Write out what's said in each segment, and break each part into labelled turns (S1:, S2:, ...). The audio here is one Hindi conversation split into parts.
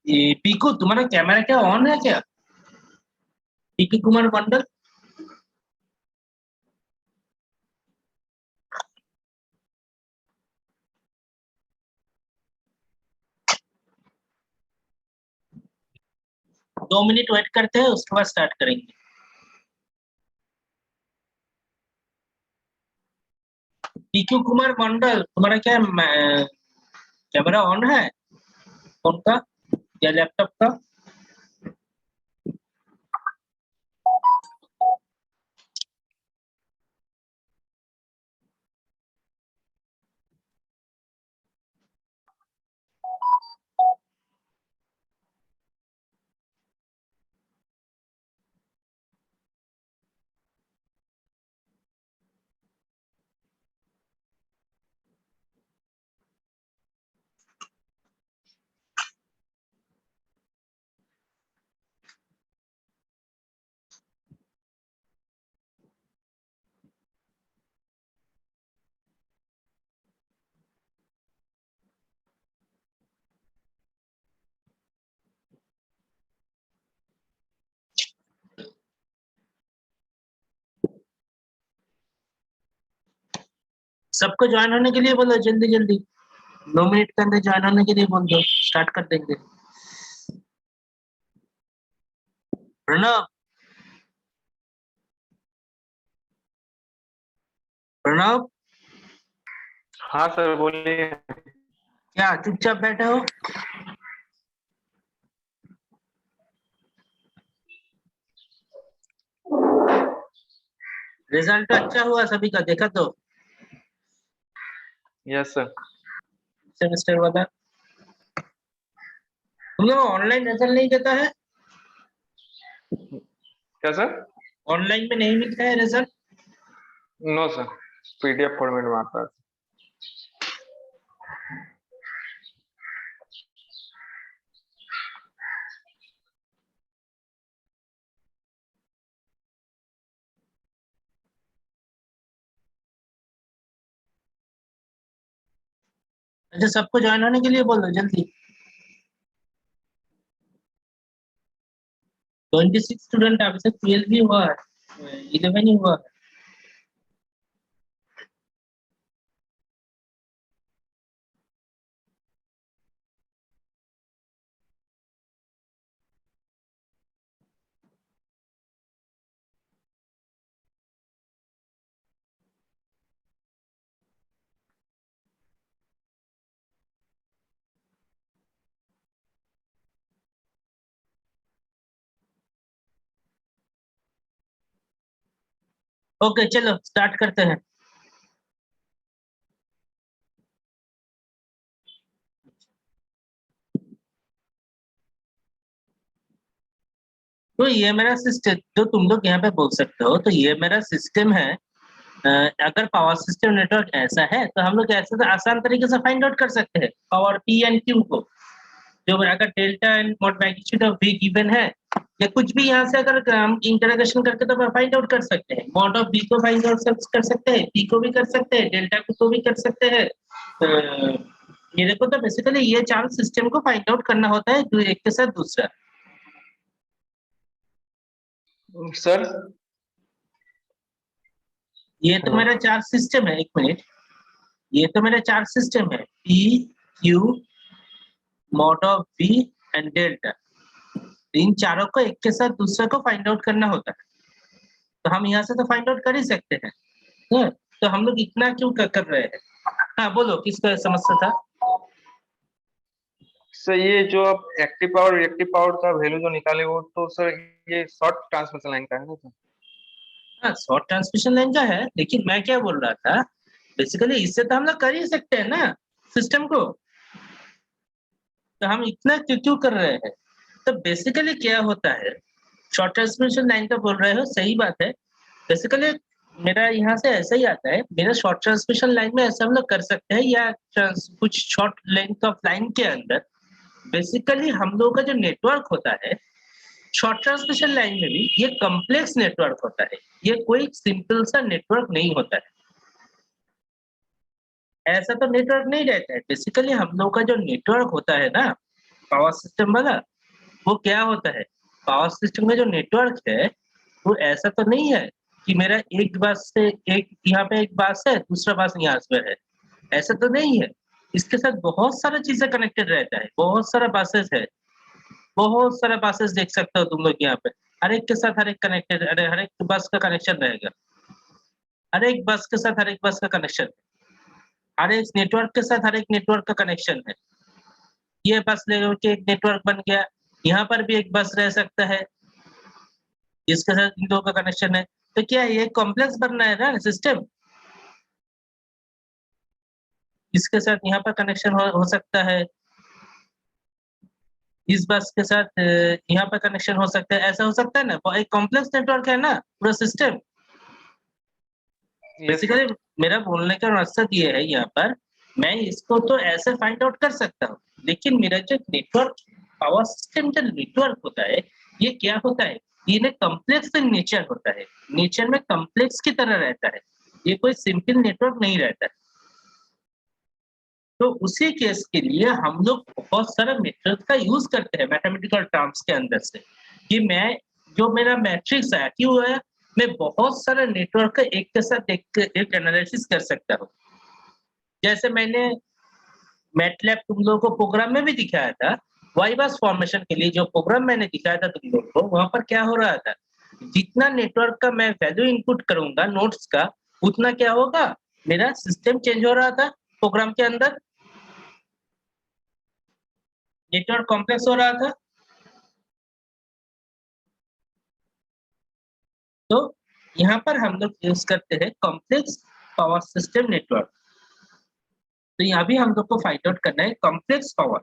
S1: ये पीकू तुम्हारा कैमरा क्या ऑन है क्या? पीकू कुमार मंडल। दो मिनट वेट करते हैं, उसके बाद स्टार्ट करेंगे। पीकू कुमार मंडल, तुम्हारा क्या कैमरा ऑन है फोन का या लैपटॉप का? सबको ज्वाइन होने के लिए बोलो, जल्दी जल्दी 2 मिनट के अंदर ज्वाइन होने के लिए बोल दो, स्टार्ट कर देंगे। प्रणव, प्रणव,
S2: हाँ सर बोलिए।
S1: क्या चुपचाप बैठे हो? रिजल्ट अच्छा हुआ सभी का, देखा तो
S2: यस सर।
S1: सेमेस्टर वाला। तुम लोग ऑनलाइन रिजल्ट नहीं देता है?
S2: क्या सर?
S1: ऑनलाइन में नहीं मिलता है result?
S2: No sir, PDF format में आता है।
S1: अच्छा, सबको ज्वाइन होने के लिए बोल दो जल्दी। 26 स्टूडेंट, अभी तक 12 भी हुआ है, 11 ही हुआ है। ओके चलो स्टार्ट करते हैं। तो ये मेरा सिस्टम, जो तुम लोग यहाँ पे बोल सकते हो, तो ये मेरा सिस्टम है। अगर पावर सिस्टम नेटवर्क ऐसा है तो हम लोग ऐसे तो आसान तरीके से फाइंड आउट कर सकते हैं पावर पी एंड क्यू को। जो अगर delta and mod magnitude of V given है, या कुछ भी यहाँ से अगर हम इंटरग्रेशन करके तो फाइंड आउट कर सकते हैं। मॉड ऑफ बी को फाइंड आउट कर सकते हैं, पी को भी कर सकते हैं, डेल्टा को भी कर सकते हैं। ये देखो, तो बेसिकली ये चार सिस्टम को फाइंड आउट करना होता है एक के साथ दूसरा।
S2: सर
S1: ये तो मेरा चार सिस्टम है, एक मिनट, ये तो मेरा चार सिस्टम है, P Q mod of V and delta. इन चारों को एक के साथ दूसरे को फाइंड आउट करना होता है। तो हम यहाँ से तो फाइंड आउट कर ही सकते हैं। तो हम लोग इतना क्यों कर रहे हैं? हाँ बोलो, किसका समस्या था?
S2: सर ये जो आप एक्टिव पावर रिएक्टिव पावर का वैल्यू जो निकाले वो तो सर ये शॉर्ट ट्रांसमिशन लाइन का है ना सर?
S1: हाँ, शॉर्ट ट्रांसमिशन लाइन का है, लेकिन मैं क्या बोल रहा था, बेसिकली इससे तो हम लोग कर ही सकते हैं ना सिस्टम को। तो हम इतना क्यों क्यों कर रहे हैं? तो बेसिकली क्या होता है, शॉर्ट ट्रांसमिशन लाइन का बोल रहे हो, सही बात है। बेसिकली मेरा यहाँ से ऐसा ही आता है, मेरा शॉर्ट ट्रांसमिशन लाइन में ऐसा हम लोग कर सकते हैं, या कुछ शॉर्ट लेंथ ऑफ लाइन के अंदर बेसिकली हम लोगों का जो नेटवर्क होता है शॉर्ट ट्रांसमिशन लाइन में भी, ये कॉम्प्लेक्स नेटवर्क होता है। ये कोई सिंपल सा नेटवर्क नहीं होता है। ऐसा तो नेटवर्क नहीं रहता है। बेसिकली हम लोग का जो नेटवर्क होता है ना, पावर सिस्टम वाला, वो क्या होता है, पावर सिस्टम में जो नेटवर्क है वो ऐसा तो नहीं है कि मेरा एक बस से एक यहाँ पे एक बस है, दूसरा बस यहाँ पे है, ऐसा तो नहीं है। इसके साथ बहुत सारा चीजें कनेक्टेड रहता है, बहुत सारा बसेस है, बहुत सारा बसेस देख सकते हो तुम लोग यहाँ पे। हर एक के साथ हर एक कनेक्टेड, अरे हर एक बस का कनेक्शन रहेगा, हर एक बस के साथ हर एक बस का कनेक्शन, हर एक नेटवर्क के साथ हर एक नेटवर्क का कनेक्शन है। ये बस लेके एक नेटवर्क बन गया, यहाँ पर भी एक बस रह सकता है, जिसके साथ इन 2 का कनेक्शन है। तो क्या ये कॉम्प्लेक्स बनना है ना सिस्टम? इसके साथ यहाँ पर कनेक्शन हो सकता है, इस बस के साथ यहाँ पर कनेक्शन हो सकता है, ऐसा हो सकता है ना? एक कॉम्प्लेक्स नेटवर्क है ना पूरा सिस्टम।
S2: Yes sir.
S1: बेसिकली मेरा बोलने का मकसद ये है यहाँ पर, मैं इसको तो ऐसे फाइंड आउट कर सकता हूँ, लेकिन मेरा जो नेटवर्क पावर सिस्टम जो नेटवर्क होता है, ये क्या होता है? ये ना कॉम्प्लेक्स इन नेचर होता है, नेचर में कॉम्प्लेक्स की तरह रहता है, ये कोई सिंपल नेटवर्क नहीं रहता है। तो उसी केस के लिए हम लोग बहुत सारा मेथड का यूज करते हैं मैथमेटिकल टर्म्स के अंदर से, कि मैं जो मेरा मैट्रिक्स है क्यों है, मैं बहुत सारा नेटवर्क का एक के साथ एक एनालिसिस कर सकता हूँ। जैसे मैंने मैटलैब तुम लोगों को प्रोग्राम में भी दिखाया था, वाई बस फॉर्मेशन के लिए जो प्रोग्राम मैंने दिखाया था तुम लोगों को, वहां पर क्या हो रहा था, जितना नेटवर्क का मैं वैल्यू इनपुट करूंगा नोट्स का, उतना क्या होगा, मेरा सिस्टम चेंज हो रहा था प्रोग्राम के अंदर, नेटवर्क कॉम्प्लेक्स हो रहा था। तो यहाँ पर हम लोग यूज करते हैं कॉम्प्लेक्स पावर सिस्टम नेटवर्क। तो यहाँ भी हम लोग को फाइंड आउट करना है कॉम्प्लेक्स पावर।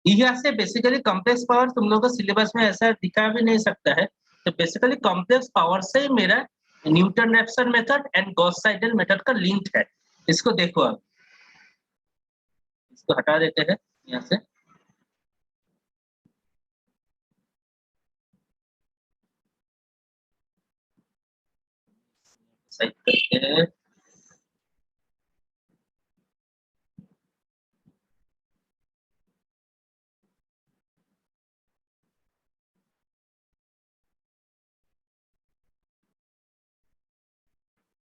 S1: यहाँ से बेसिकली कॉम्प्लेक्स पावर तुम लोगों को सिलेबस में ऐसा दिखा भी नहीं सकता है। तो बेसिकली कॉम्प्लेक्स पावर से मेरा Newton Raphson method and Gauss Seidel method का लिंक है। इसको देखो आप, इसको हटा देते हैं यहाँ से। साइड करते हैं।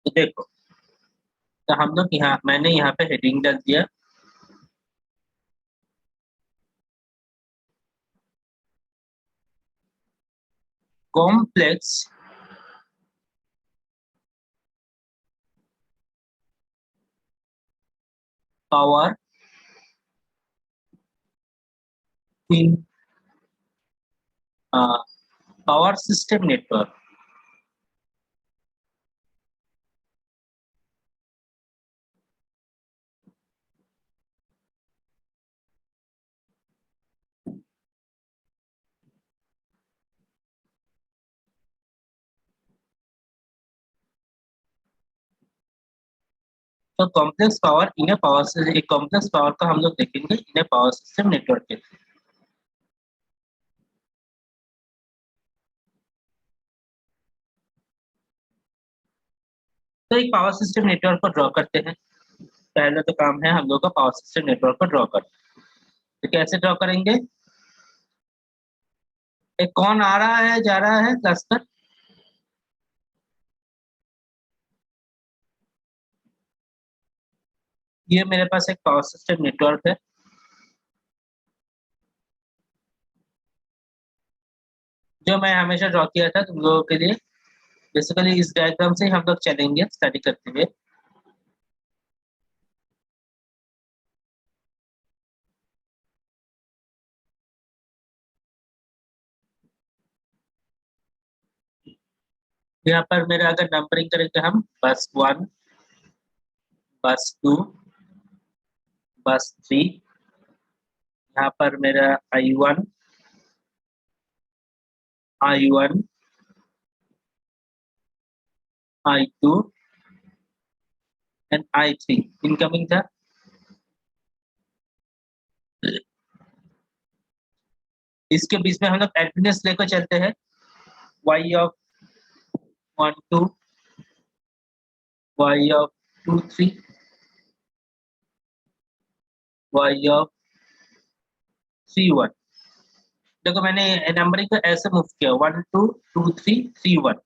S1: तो देखो, तो हम लोग यहाँ, मैंने यहाँ पे हेडिंग डाल दिया, complex power in power system network. तो कॉम्प्लेक्स पावर इन पावर से, एक कॉम्प्लेक्स पावर का हम लोग देखेंगे इन पावर सिस्टम नेटवर्क के। तो एक पावर सिस्टम नेटवर्क को ड्रॉ करते हैं। पहला तो काम है हम लोग का पावर सिस्टम नेटवर्क को ड्रॉ करना। तो कैसे ड्रॉ करेंगे? एक कौन आ रहा है जा रहा है क्लास पर? ये मेरे पास एक पावर सिस्टम नेटवर्क है, जो मैं हमेशा ड्रॉ किया था तुम लोगों के लिए। बेसिकली इस डायग्राम से ही हम लोग चलेंगे स्टडी करते हुए। यहाँ पर मेरा अगर नंबरिंग करेंगे हम, बस 1, बस 2, बस 3, यहाँ पर मेरा I1, I1, I2 and I3 incoming था। इसके बीच में हम लोग एड्रेस लेकर चलते हैं, y of 1 2, y of 2 3, y of 3 1। देखो मैंने नंबरिंग को ऐसे मूव किया 1 2 2 3 3 1।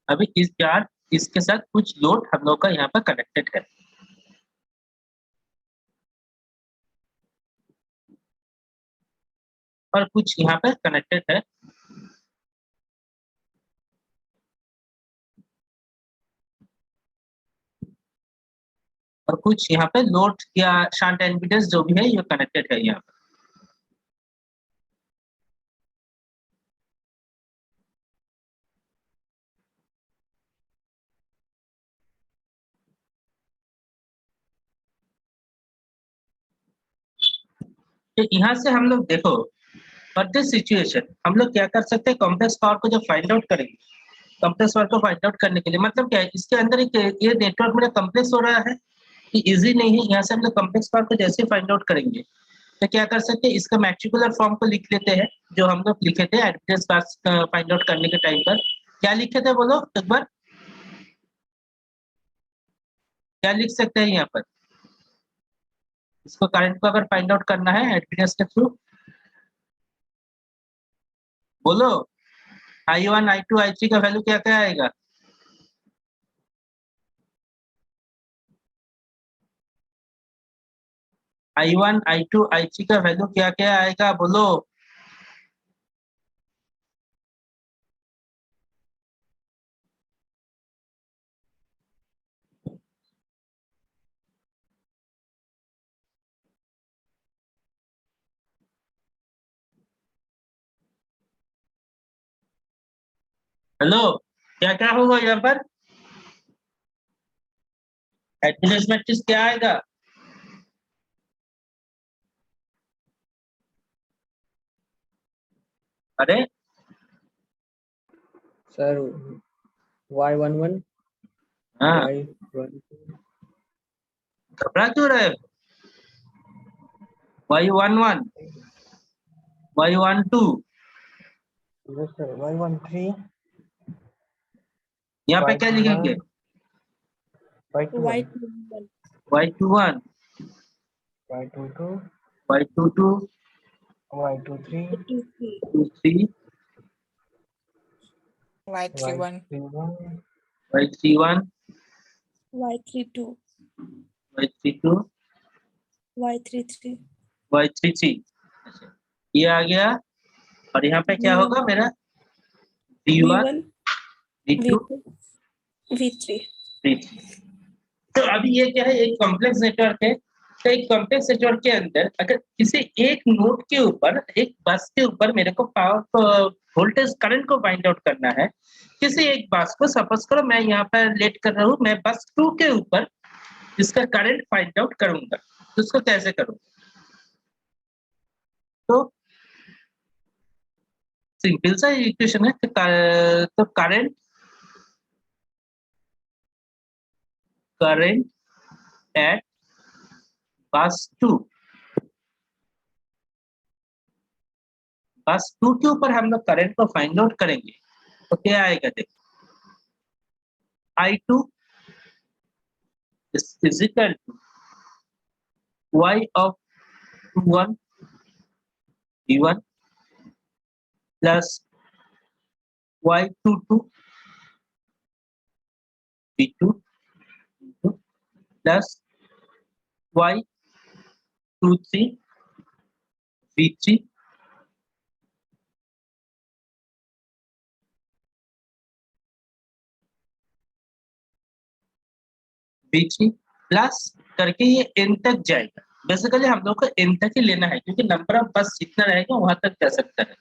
S1: अभी इस बार इसके साथ कुछ लोड हम लोग का यहाँ पर कनेक्टेड है। और कुछ यहाँ पे कनेक्टेड है। और कुछ यहाँ पे लोड या शंट एडमिटेंस जो भी है ये कनेक्टेड है यहाँ पे। तो यहाँ से हम लोग देखो फॉर दिस सिचुएशन हम लोग क्या कर सकते हैं, कॉम्प्लेक्स पावर को जब फाइंड आउट करेंगे, कॉम्प्लेक्स पावर को फाइंड आउट करने के लिए मतलब क्या है, इसके अंदर एक ये नेटवर्क मेरा कॉम्प्लेक्स हो रहा है कि इजी नहीं है। यहाँ से हम लोग कॉम्प्लेक्स पावर को जैसे फाइंड आउट करेंगे तो क्या कर सकते हैं, इसका मैट्रिकुलर फॉर्म को लिख लेते हैं जो हम लोग लिखे थे एडमिटेंस पावर फाइंड आउट करने के टाइम पर। क्या लिखे थे बोलो एक बार, क्या लिख सकते हैं यहाँ पर? इसको करंट को अगर फाइंड आउट करना है एडमिटेंस के थ्रू, बोलो I1 I2 I3 का वैल्यू क्या क्या आएगा? I1 I2 I3 का वैल्यू क्या क्या आएगा बोलो। हेलो, क्या क्या होगा यहाँ पर? एडमिटेंस मैट्रिक्स क्या आएगा? अरे
S3: सर Y11
S1: हाँ,
S3: Y12
S1: घबरा क्यों रहे हो? Y11 Y12
S3: yes sir Y13
S1: यहाँ पे क्या लिखेंगे?
S3: Y21
S1: Y21
S3: Y22
S1: Y22
S3: Y23
S1: 23
S4: Y31,
S3: Y31
S1: Y31
S4: Y32,
S1: Y32
S4: Y33,
S1: Y33। ये आ गया। और यहाँ पे क्या होगा मेरा? V1
S4: V1,
S1: V2
S4: V2, V3.
S1: V3। तो अभी ये क्या है, एक कॉम्प्लेक्स नेटवर्क है। तो एक कॉम्प्लेक्स नेटवर्क के अंदर अगर किसी एक नोड के ऊपर, एक बस के ऊपर मेरे को पावर वोल्टेज करंट को फाइंड आउट करना है, किसी एक बस को सपोज करो मैं यहाँ पर लेट कर रहा हूँ, मैं बस 2 के ऊपर इसका करंट फाइंड आउट करूंगा। तो उसको कैसे करूंगा? तो सिंपल सा इक्वेशन है। तो करंट एट बस 2 के ऊपर हम लोग करंट को फाइंड आउट करेंगे तो क्या आएगा देखो, I2 is equal to Y of 1 V1 plus Y22 V2 plus Y23 V3 plus करके ये n तक जाएगा। बेसिकली हम लोग को n तक ही लेना है क्योंकि नंबर ऑफ बस जितना रहेगा वहां तक जा सकता है।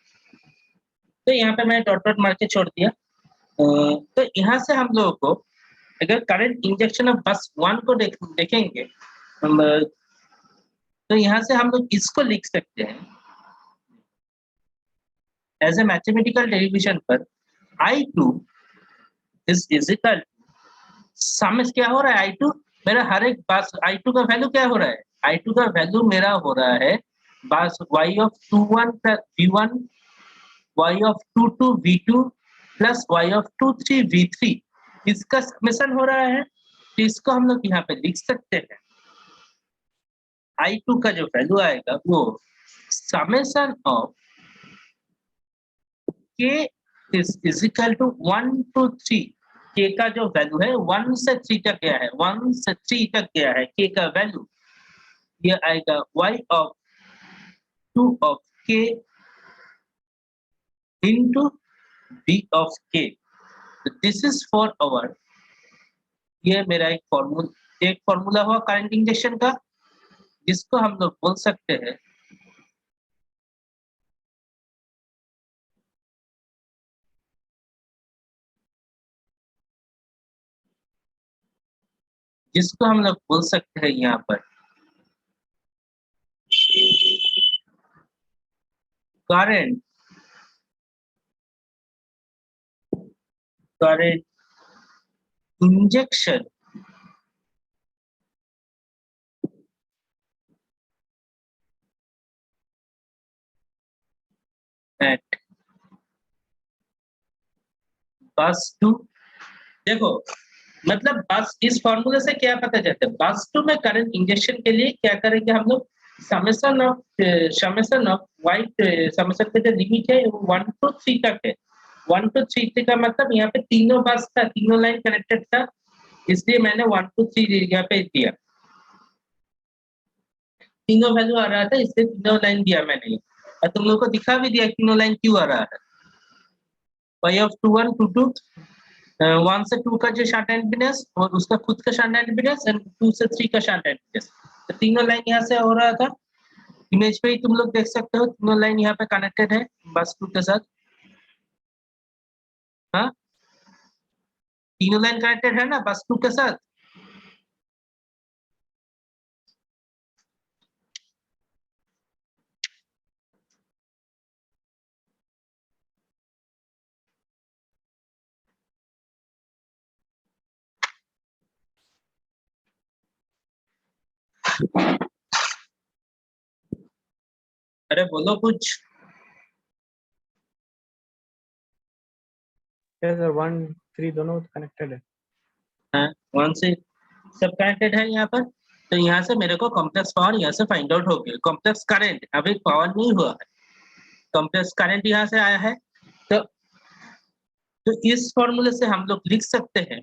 S1: तो यहाँ पे मैं डॉट डॉट मार के छोड़ दिया। तो यहाँ से हम लोगों को अगर करंट इंजेक्शन ऑफ बस 1 को देखेंगे तो यहाँ से हम लोग इसको लिख सकते हैं एज ए मैथमेटिकल डेरिवेशन पर I2 इज इक्वल सम में क्या हो रहा है, I2 मेरा हर एक बस I2 का वैल्यू क्या हो रहा है, I2 का वैल्यू मेरा हो रहा है बस Y of 21 plus V1 Y of 22 V2 plus Y of 23 V3 इसका समेशन हो रहा है। तो इसको हम लोग यहाँ पे लिख सकते हैं I2 का जो वैल्यू आएगा वो summation of k is equal to 1 to 3। k का जो वैल्यू है 1 से 3 तक गया है, 1 से 3 तक गया है k का वैल्यू, ये आएगा y of 2 of k into b of k। This is for our, ये मेरा एक फॉर्मूला हुआ करंट इंजेक्शन का, जिसको हम लोग बोल सकते हैं यहाँ पर करंट इंजेक्शन एट बस 2। देखो मतलब बस इस फॉर्मूले से क्या पता चलता है, बस 2 में करंट इंजेक्शन के लिए क्या करेंगे हम लोग, समेशन ऑफ वाइट समेशन का जो लिमिट है वो 1 to 3 तक है। 1 to 3 का मतलब यहाँ पे तीनों बस था, तीनों लाइन कनेक्टेड था, इसलिए मैंने 1 to 3 यहाँ पे दिया, तीनों वैल्यू आ रहा था इसलिए तीनों लाइन दिया मैंने, और तुम लोग को दिखा भी दिया तीनों लाइन क्यों आ रहा है। y of 2 1 2 2 1 से 2 का जो शॉर्ट एम्पिडेंस और उसका खुद का शॉर्ट एम्पिडेंस एंड 2 से 3 का शॉर्ट एम्पिडेंस, तो तीनों लाइन यहाँ से हो रहा था। इमेज पे ही तुम लोग देख सकते हो तीनों लाइन यहाँ पे कनेक्टेड है बस 2 के साथ। हाँ, तीनों लाइन कनेक्टेड है ना बस 2 के साथ। अरे बोलो कुछ।
S3: yes sir 1 3 दोनों कनेक्टेड है।
S1: हाँ, 1 से सब कनेक्टेड है यहाँ पर, तो यहाँ से मेरे को कॉम्प्लेक्स पावर यहाँ से फाइंड आउट हो गया। कॉम्प्लेक्स करंट अभी पावर नहीं हुआ है, कॉम्प्लेक्स करंट यहाँ से आया है, तो इस फॉर्मूले से हम लोग लिख सकते हैं,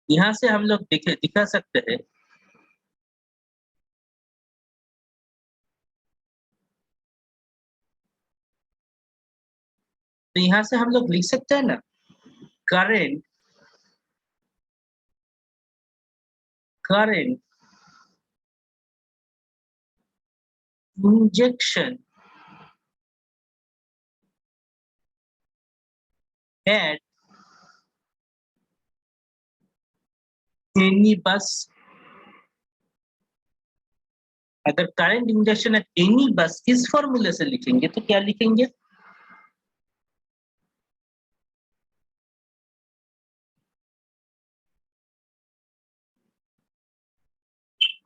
S1: यहाँ से हम लोग दिखा सकते हैं तो यहाँ से हम लोग लिख सकते हैं ना, current injection at any bus। अगर करंट इंजेक्शन एट एनी बस इस फॉर्मूले से लिखेंगे तो क्या लिखेंगे,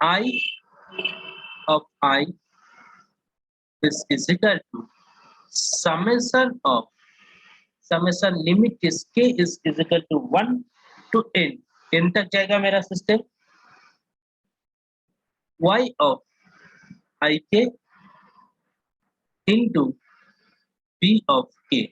S1: I of I is equal to summation limit is k is equal to 1 to n तक जाएगा मेरा system, y of ik into b of k।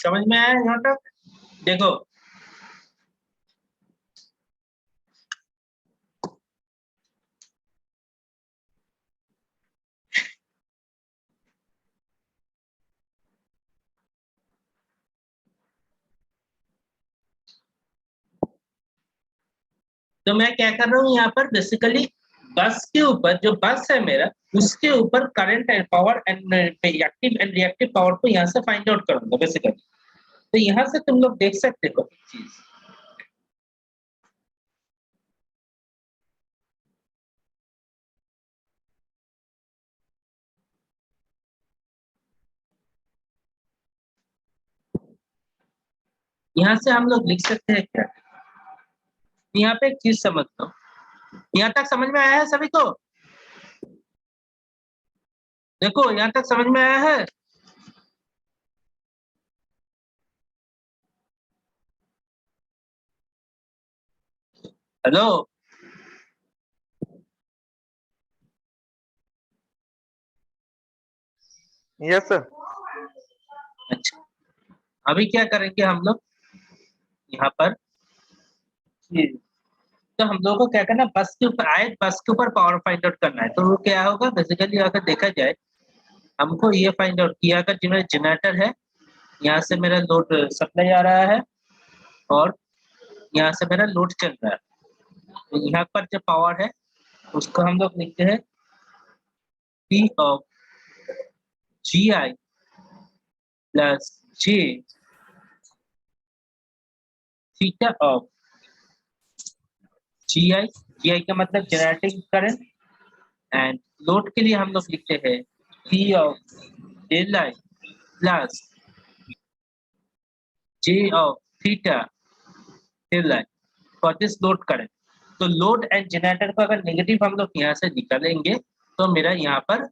S1: समझ में आया यहाँ तक? देखो तो मैं क्या कर रहा हूँ यहाँ पर, बेसिकली बस के ऊपर जो बस है मेरा उसके ऊपर current and power and active and reactive power को यहाँ से फाइंड आउट करूंगा बेसिकली। तो यहाँ से तुम लोग देख सकते हो चीज, यहाँ से हम लोग लिख सकते हैं क्या, यहाँ पे एक चीज समझ लो, यहाँ तक समझ में आया है सभी को? देखो यहाँ तक समझ में आया है? Hello,
S2: yes sir.
S1: अच्छा अभी क्या करेंगे हम लोग यहाँ पर, तो हम लोगों को क्या करना है, बस के ऊपर आए, बस के ऊपर पावर फाइंड आउट करना है। तो वो क्या होगा बेसिकली, अगर देखा जाए हमको ये फाइंड आउट किया, अगर जो जनरेटर है यहाँ से मेरा लोड सप्लाई आ रहा है और यहाँ से मेरा लोड चल रहा है, तो यहाँ पर जो पावर है उसको हम लोग लिखते हैं P of GI plus J theta of GI का मतलब जनरेटिंग करंट, एंड लोड के लिए हम लोग लिखते हैं P of del I plus J of theta del I for this load current. तो लोड एंड जनरेटर को अगर नेगेटिव हम लोग यहाँ से निकालेंगे तो मेरा यहाँ पर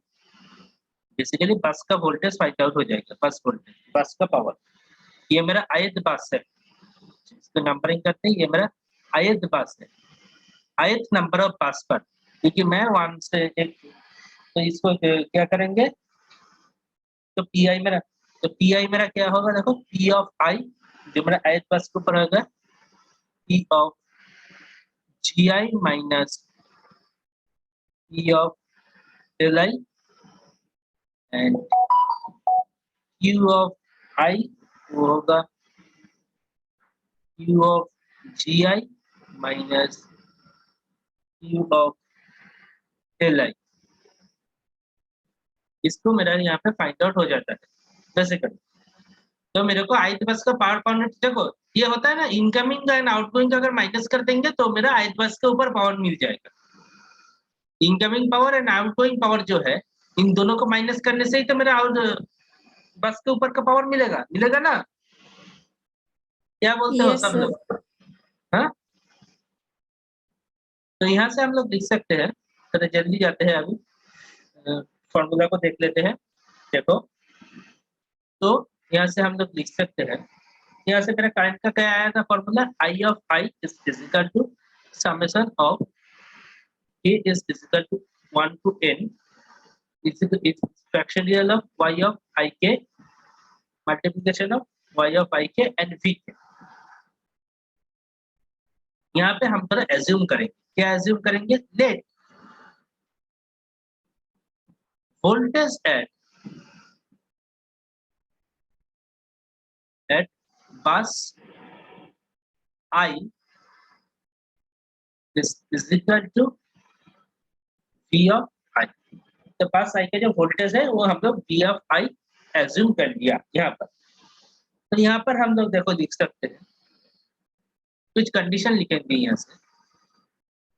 S1: बेसिकली बस का वोल्टेज फाइंड आउट हो जाएगा, बस वोल्टेज, बस का पावर। ये मेरा ith बस है, इसको नंबरिंग करते हैं, ये मेरा ith बस है, ith नंबर ऑफ बस पर, क्योंकि मैं 1 से एक, तो इसको क्या करेंगे, तो पी आई मेरा क्या होगा, देखो पी ऑफ आई जो मेरा ith बस के ऊपर होगा, P of G I minus P of del I, and Q of I वो होगा Q of G I minus Q of del I. इसको मेरा यहाँ पे फाइंड आउट हो जाता है जैसे कर। तो मेरे को ith बस का पावर पॉइंट, देखो ये होता है ना, इनकमिंग एंड आउटगोइंग अगर माइनस कर देंगे तो मेरा ith बस के ऊपर पावर मिल जाएगा। Incoming power and outgoing power जो है, इन दोनों को माइनस करने से ही तो मेरा आउट बस के ऊपर का पावर मिलेगा, मिलेगा ना? क्या बोलते हो
S4: Yes,
S1: सब
S4: sir.
S1: लोग? हाँ, तो यहाँ से हम लोग लिख सकते हैं, तो जल्दी जाते हैं अभी फॉर्मूला को देख लेते हैं। देखो तो यहाँ से हम लोग लिख सकते हैं, यहाँ से मेरा करंट का क्या आया था formula, I of I is equal to summation of k is equal to 1 to n is factorial of y of ik multiplication of y of ik and vk। यहाँ पे हम थोड़ा एज्यूम करेंगे, क्या एज्यूम करेंगे, लेट वोल्टेज एट बस I is equal to V of I। तो बस I के जो वोल्टेज है वो हम लोग V of I एज्यूम कर लिया यहाँ पर। तो यहाँ पर हम लोग देखो लिख सकते हैं, कुछ कंडीशन लिखेंगे यहाँ से,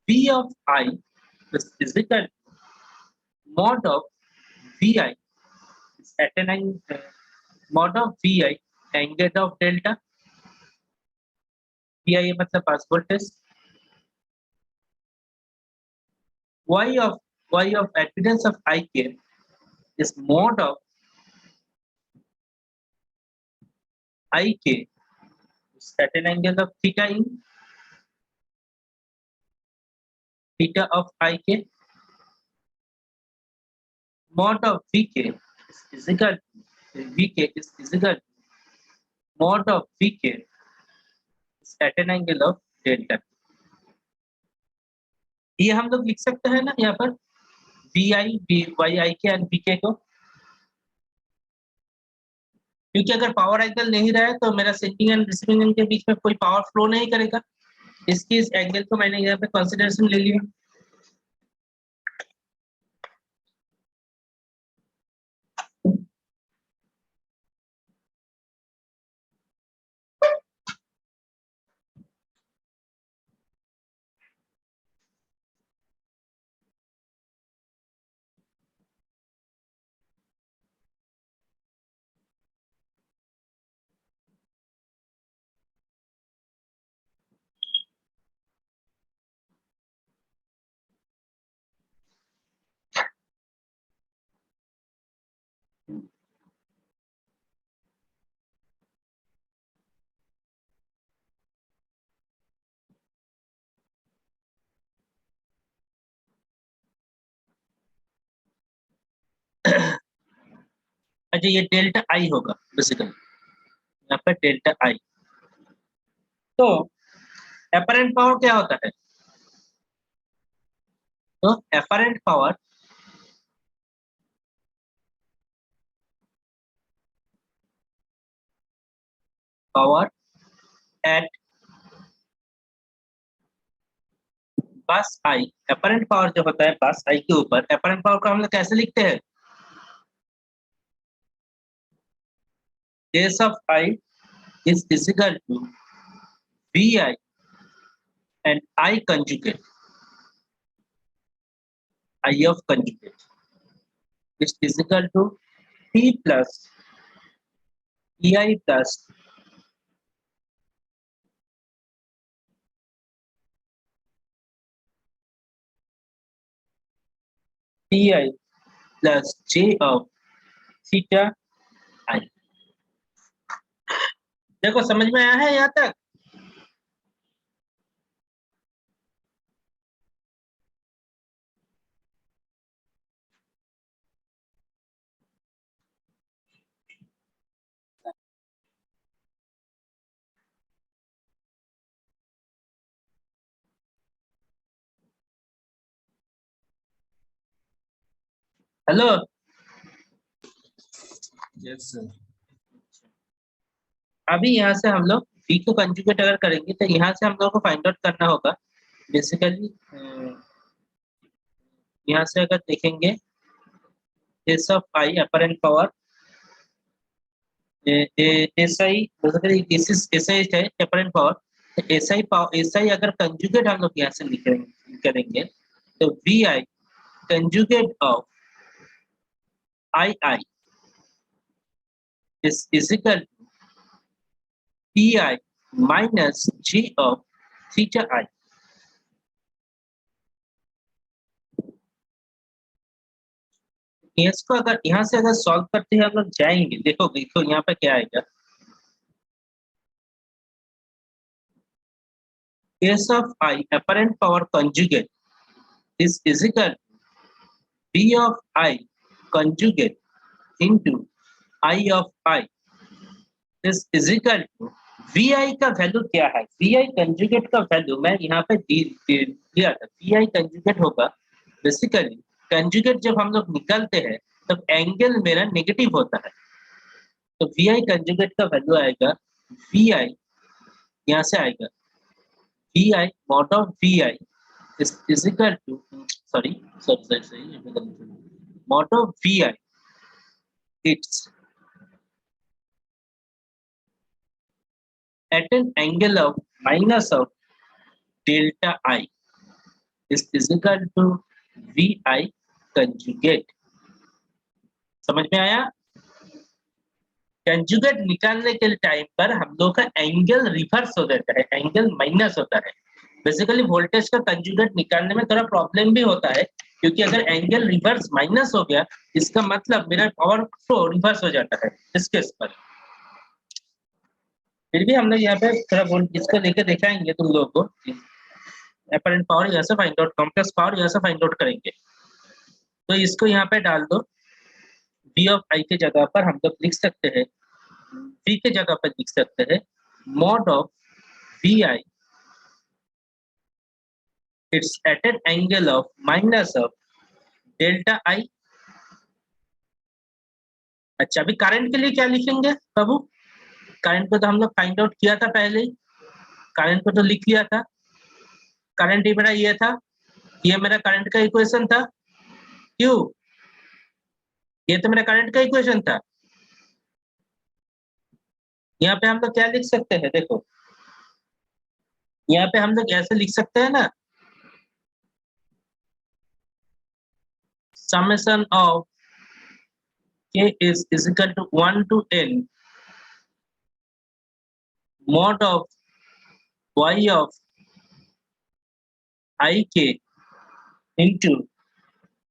S1: V of I is equal to mod of Vi is at an angle, mod of Vi angle of delta, Vi ये मतलब पास voltage, y of admittance of Ik is mod of Ik is at an angle of theta in theta of Ik, mod of Vk is equal to Vk is equal to mod of Vk is at an angle of delta। ये हम लोग लिख सकते हैं ना यहाँ पर Vi, Vy, Ik and Vk को, क्योंकि अगर पावर एंगल नहीं रहा है तो मेरा सेंडिंग एंड रिसीविंग एंड के बीच में कोई पावर फ्लो नहीं करेगा, इसकी इस एंगल को मैंने यहाँ पे कंसिडरेशन ले लिया। अच्छा ये डेल्टा आई होगा बेसिकली, यहाँ पे डेल्टा आई। तो एपरेंट पावर क्या होता है? तो एपरेंट पावर एट बस आई, एपरेंट पावर जो होता है बस आई के ऊपर, एपरेंट पावर को हम लोग कैसे लिखते हैं? Case of I is equal to V I and I conjugate, I of conjugate is equal to T plus E I plus T I plus J of theta I. देखो समझ में आया है यहाँ तक? Hello,
S5: yes sir.
S1: अभी यहाँ से हम लोग v को कंजुगेट अगर करेंगे तो यहाँ से हम लोग को फाइंड आउट करना होगा बेसिकली। यहाँ से अगर देखेंगे case of I apparent power SI, basically SI है अपरेंट पावर। एसआई अगर कंजुगेट हम लोग यहाँ से करेंगे तो V I conjugate of I I is equal to P I minus G of theta I. इसको अगर यहाँ से अगर सॉल्व करते हैं हम लोग जाएंगे, देखो देखो यहाँ पे क्या आएगा। Case of I apparent power conjugate is equal to B of I conjugate into I of I is equal to V I का वैल्यू क्या है? वी आई कंजुगेट का वैल्यू मैं यहाँ पे दिया था। वी आई कंजुगेट होगा बेसिकली, कंजुगेट जब हम लोग निकालते हैं तब एंगल मेरा नेगेटिव होता है, तो वी आई कंजुगेट का वैल्यू आएगा वी आई, यहाँ से आएगा V I mod of V I is equal to sorry mod of V I it's at an angle of minus of delta I is equal to VI conjugate। समझ में आया? कंजुगेट निकालने के टाइम पर हम लोग का एंगल रिवर्स हो जाता है, एंगल माइनस होता है। बेसिकली वोल्टेज का कंजुगेट निकालने में थोड़ा प्रॉब्लम भी होता है, क्योंकि अगर एंगल रिवर्स माइनस हो गया इसका मतलब मेरा पावर फ्लो रिवर्स हो जाता है इस केस पर। फिर भी हम लोग यहाँ पे थोड़ा इसको लेके दिखाएंगे तुम लोगों को। अपरेंट पावर यहाँ से फाइंड आउट, कॉम्प्लेक्स पावर यहाँ से फाइंड आउट करेंगे। तो इसको यहाँ पे डाल दो, v ऑफ i के जगह पर हम लोग लिख सकते हैं, v के जगह पर लिख सकते हैं mod of vi it's at an angle of minus of delta i। अच्छा अभी करंट के लिए क्या लिखेंगे बाबू? करंट को तो हम लोग फाइंड आउट किया था पहले ही, करंट को तो लिख लिया था। करंट ही मेरा ये था, ये मेरा करंट का इक्वेशन था। क्यों? ये तो मेरा करंट का इक्वेशन था। यहाँ पे हम लोग क्या लिख सकते हैं? देखो यहाँ पे हम लोग ऐसे लिख सकते हैं ना, summation of k is equal to 1 to n mod of y of ik into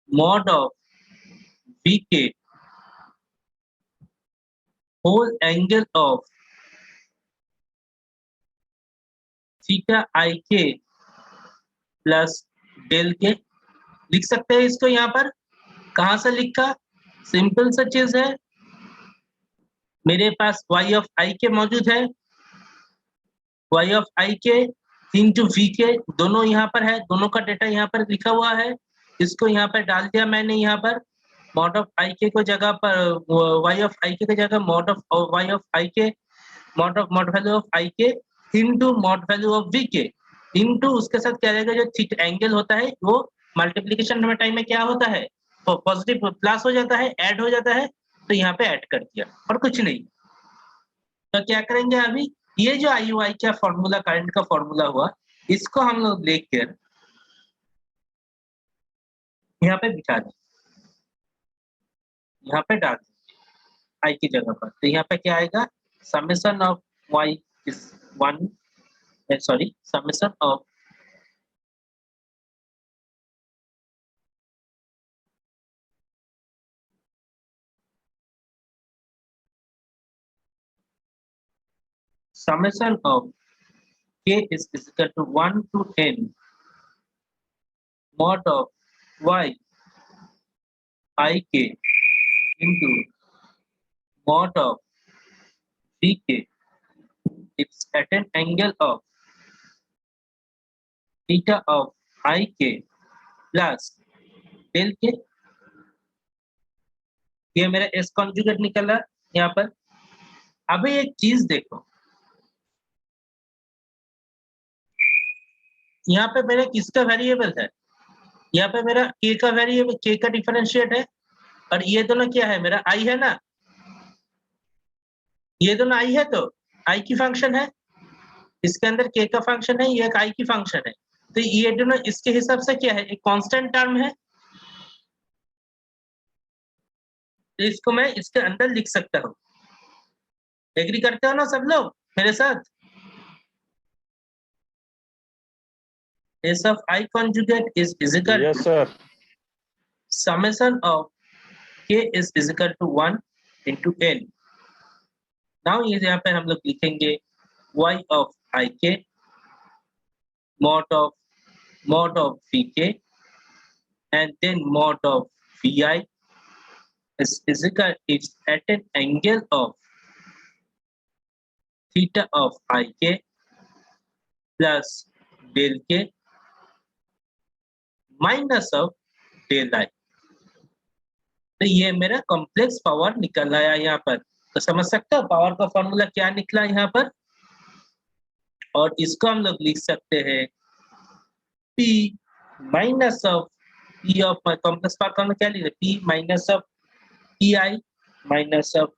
S1: mod of vk whole angle of theta ik plus del k। लिख सकते हैं इसको यहाँ पर। कहाँ से लिखा? सिंपल सा चीज है, मेरे पास y ऑफ i के मौजूद है, y ऑफ i के इंटू v के दोनों यहाँ पर है, दोनों का डेटा यहाँ पर लिखा हुआ है, इसको यहाँ पर डाल दिया मैंने यहाँ पर मॉड ऑफ i के को जगह पर y ऑफ i के जगह mod of y of i के मॉड वैल्यू ऑफ i के into mod value of v के इनटू उसके साथ क्या रहेगा, जो थीटा एंगल होता है वो मल्टीप्लिकेशन में टाइम में क्या होता है, वो पॉजिटिव प्लस हो जाता है, ऐड हो जाता है, तो यहाँ पे ऐड कर दिया और कुछ नहीं। तो क्या करेंगे अभी, ये जो आई यू आई का फॉर्मूला, करंट का फॉर्मूला हुआ, इसको हम लोग लेकर यहाँ पे बिठा दें, यहाँ पे डाल दें आई की जगह पर, तो यहाँ पे क्या आएगा, summation of Y is 1, sorry summation of summation of k is equal to 1 to n mod of y I k into mod of v k. It's at an angle of theta of I k plus del k. ये मेरा s कॉन्जुगेट निकला यहाँ पर। अभी एक चीज देखो, यहाँ पे मेरा किसका वेरिएबल है, यहाँ पे मेरा k का वेरिएबल, k का डिफरेंशिएट है, और ये दोनों क्या है, मेरा i है ना, ये दोनों i है, तो i की फंक्शन है, इसके अंदर k का फंक्शन है, ये एक i की फंक्शन है, तो ये दोनों इसके हिसाब से क्या है, एक कांस्टेंट टर्म है, तो इसको मैं इसके अंदर लिख सकता हूँ। एग्री करते हो ना सब लोग मेरे साथ? s of I conjugate is equal
S3: Yes,
S1: to
S3: sir.
S1: summation of k is equal to 1 into n. Now ये यहाँ पे हम लोग लिखेंगे y of I k mod of v k and then mod of vi is equal, it's at an angle of theta of I k plus del k minus of del I. तो ये मेरा कॉम्प्लेक्स पावर निकल आया यहाँ पर। तो समझ सकते हो पावर का फॉर्मूला क्या निकला यहाँ पर, और इसको हम लोग लिख सकते हैं P minus of P of complex power का क्या लिख, P minus of PI minus of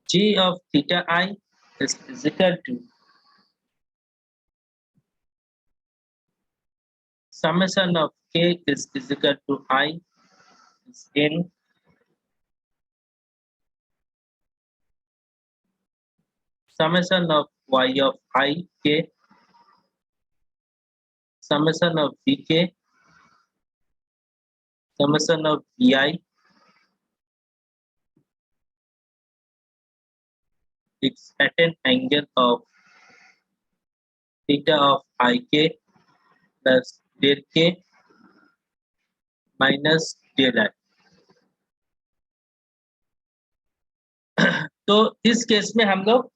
S1: J of theta I is equal to summation of K is equal to I is N summation of Y of I K summation of VK summation of VI it's at an angle of theta of IK plus del K minus del I. तो इस केस में हम लोग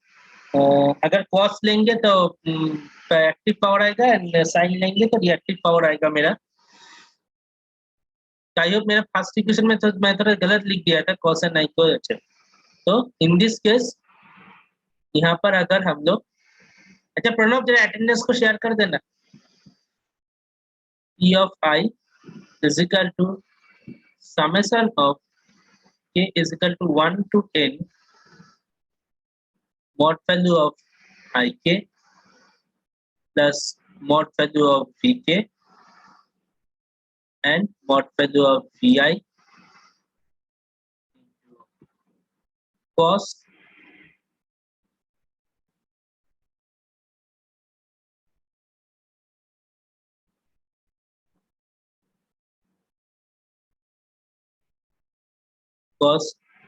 S1: अगर कॉस लेंगे तो एक्टिव पावर आएगा, एंड साइन लेंगे तो रिएक्टिव पावर आएगा मेरा। आई होप मेरा फर्स्ट इक्वेशन में तो मैं थोड़ा गलत लिख दिया था कॉस एंड साइन को। अच्छा, तो इन दिस केस यहाँ पर अगर हम लोग, अच्छा प्रणव जरा अटेंडेंस को शेयर कर देना। P of I is equal to summation of K is equal to 1 to n mod value of IK plus mod value of VK and mod value of VI cos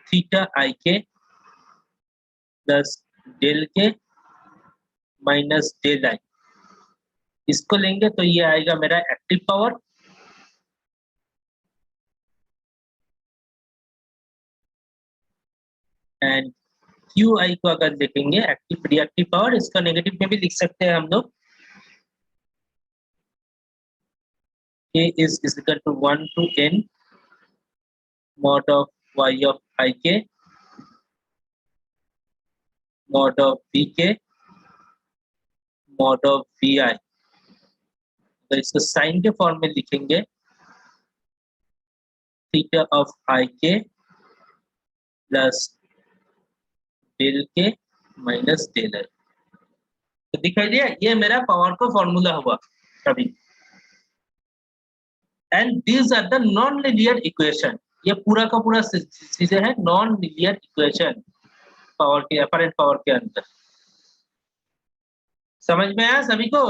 S1: theta IK plus del K minus del I। इसको लेंगे तो ये आएगा मेरा active power, and Q I को अगर देखेंगे एक्टिव रिएक्टिव पावर, इसका नेगेटिव में भी लिख सकते हैं हम लोग, K is equal to 1 to n mod of y of ik mod of vk mod of vi। तो इसको साइन के फॉर्म में लिखेंगे theta of ik plus del K minus del I. तो दिखाई दिया, ये मेरा पावर का फॉर्मूला हुआ अभी। And these are the non linear equation, ये पूरा का पूरा चीजें है नॉन लीनियर इक्वेशन पावर के, अपरेंट पावर के अंदर। समझ में आया सभी को?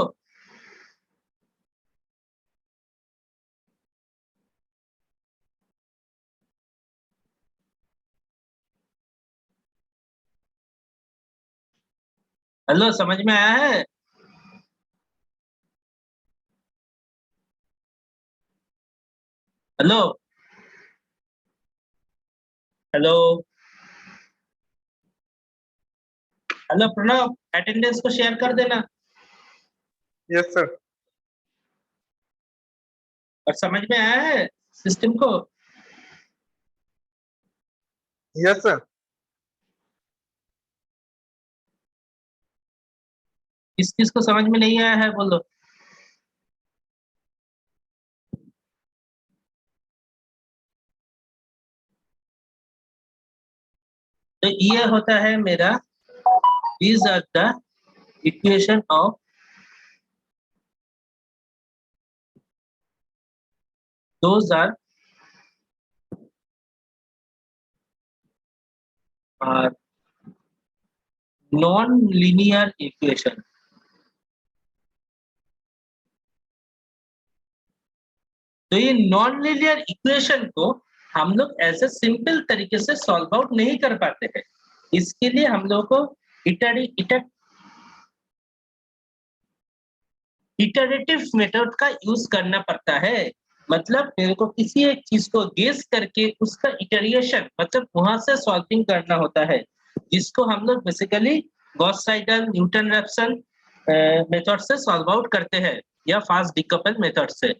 S1: हेलो, समझ में आया है? Hello hello hello Pranav, attendance को शेयर कर देना।
S2: Yes sir.
S1: और समझ में आया है सिस्टम को?
S2: Yes sir.
S1: किस किस को समझ में नहीं आया है बोलो। तो ये होता है मेरा, these are the equation of those are non-linear equation। तो ये नॉन लीनियर इक्वेशन को हम लोग ऐसे सिंपल तरीके से सॉल्व आउट नहीं कर पाते हैं। इसके लिए हम लोग को इटरेटिव मेथड का यूज करना पड़ता है। मतलब मेरे को किसी एक चीज को गेस करके उसका इटरेशन, मतलब वहां से सॉल्विंग करना होता है, जिसको हम लोग basically Gauss Seidel, Newton Raphson method से सॉल्व आउट करते हैं, या फास्ट डिकपल मेथड से।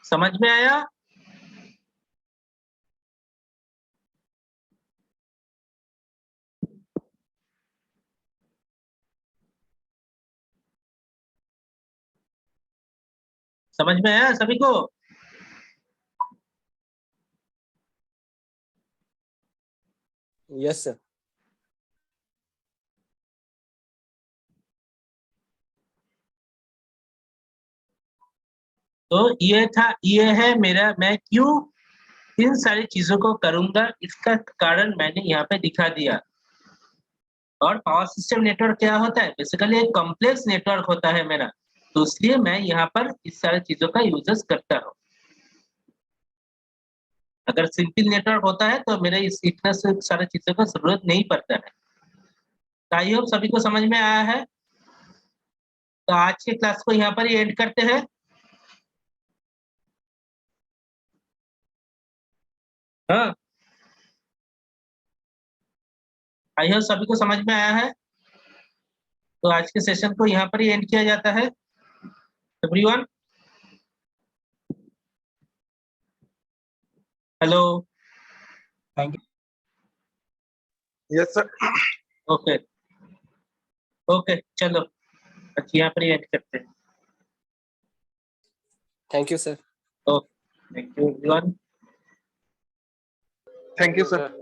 S1: समझ में आया? समझ में आया सभी को?
S5: Yes sir.
S1: तो ये था, ये है मेरा, मैं क्यों इन सारी चीजों को करूंगा इसका कारण मैंने यहाँ पे दिखा दिया। और पावर सिस्टम नेटवर्क क्या होता है? बेसिकली एक कॉम्प्लेक्स नेटवर्क होता है मेरा, तो इसलिए मैं यहाँ पर इस सारी चीजों का यूजेस करता हूँ। अगर सिंपल नेटवर्क होता है तो मेरे इस इतना से सारी चीजों का जरूरत नहीं पड़ता है। आई होप सभी को समझ में आया है। तो आज के क्लास को यहाँ पर ही एंड करते हैं। हाँ, आई होप सभी को समझ में आया है। तो आज के सेशन को यहाँ पर ही एंड किया जाता है। Everyone, hello.
S5: Thank you.
S2: Yes sir.
S1: Okay okay, चलो आज यहाँ पर ही एंड करते हैं।
S5: Thank you sir.
S1: Okay, thank you everyone.
S2: Thank you sir.